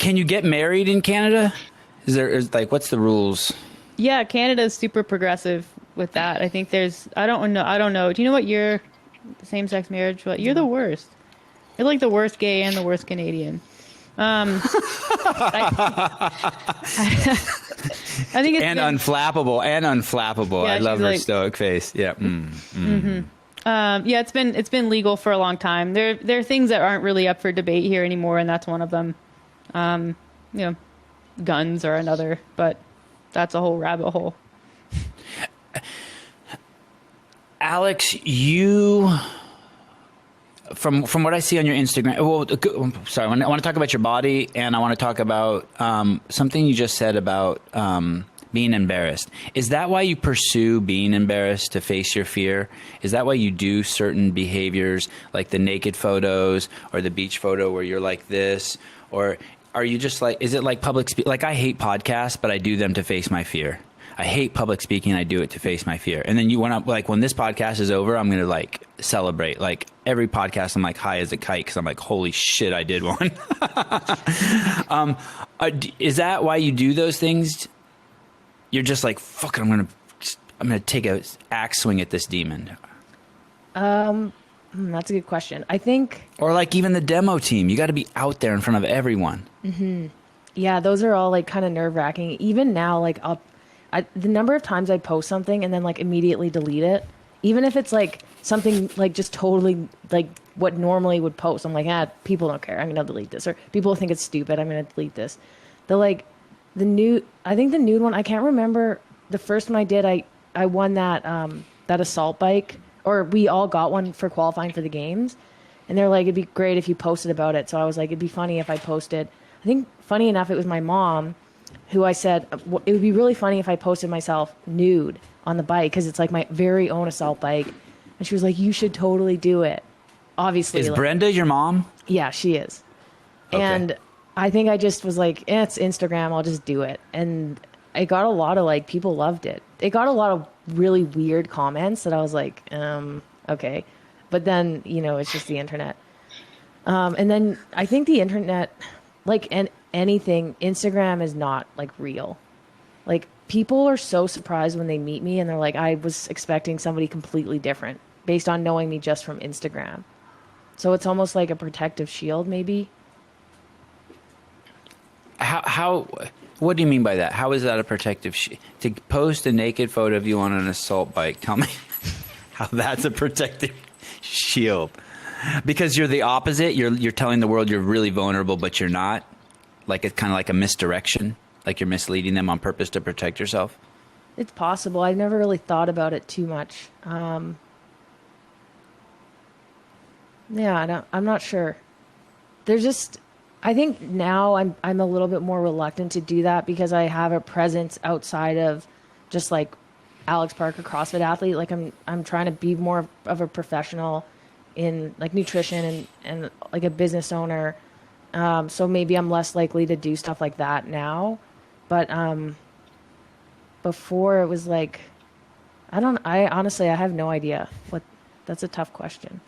Can you get married in Canada? What's the rules? Yeah, Canada's super progressive with that. I think I don't know. Do you know what year same-sex marriage? What you're the worst. You're like the worst gay and the worst Canadian. I think it's unflappable. Yeah, I love her stoic face. Yeah. Yeah, it's been legal for a long time. There are things that aren't really up for debate here anymore, and that's one of them. Guns are another, but that's a whole rabbit hole. Alex, you, from what I see on your Instagram, sorry, I want to talk about your body, and I want to talk about something you just said about being embarrassed. Is that why you pursue being embarrassed, to face your fear? Is that why you do certain behaviors, like the naked photos or the beach photo where you're like this? Or are you just like, is it like public speak? Like, I hate podcasts, but I do them to face my fear. I hate public speaking. I do it to face my fear. And then when this podcast is over, I'm going to like celebrate. Like every podcast, I'm like high as a kite, because I'm like, holy shit, I did one. Is that why you do those things? You're just like, fuck it, I'm going to take a axe swing at this demon. That's a good question. I think, or like even the demo team, you got to be out there in front of everyone. Mm-hmm. Yeah, those are all like kind of nerve wracking. Even now, like the number of times I post something and then like immediately delete it, even if it's like something like just totally like what normally would post, I'm like, people don't care, I'm gonna delete this. Or people think it's stupid, I'm gonna delete this. I think the nude one, I can't remember the first one I did. I won that assault bike, or we all got one for qualifying for the games, and they're like, it'd be great if you posted about it. So I was like, it'd be funny if I posted. I think funny enough, it was my mom who I said, it would be really funny if I posted myself nude on the bike, because it's like my very own assault bike. And she was like, you should totally do it. Obviously. Is Brenda your mom? Yeah, she is. Okay. And I think I just was like, it's Instagram, I'll just do it. And I got a lot of like, people loved it. It got a lot of really weird comments that I was like, okay. But then, it's just the internet. And then I think the internet, like anything, Instagram is not like real. Like people are so surprised when they meet me and they're like, I was expecting somebody completely different based on knowing me just from Instagram. So it's almost like a protective shield, maybe. How what do you mean by that? How is that a protective shield? To post a naked photo of you on an assault bike, tell me how that's a protective shield. Because you're the opposite. You're telling the world you're really vulnerable, but you're not. Like it's kind of like a misdirection. Like you're misleading them on purpose to protect yourself. It's possible. I've never really thought about it too much. I'm not sure. I think now I'm a little bit more reluctant to do that because I have a presence outside of just like Alex Parker, CrossFit athlete. Like I'm trying to be more of a professional in like nutrition and like a business owner. So maybe I'm less likely to do stuff like that now. But before it was like, I honestly, I have no idea. That's a tough question.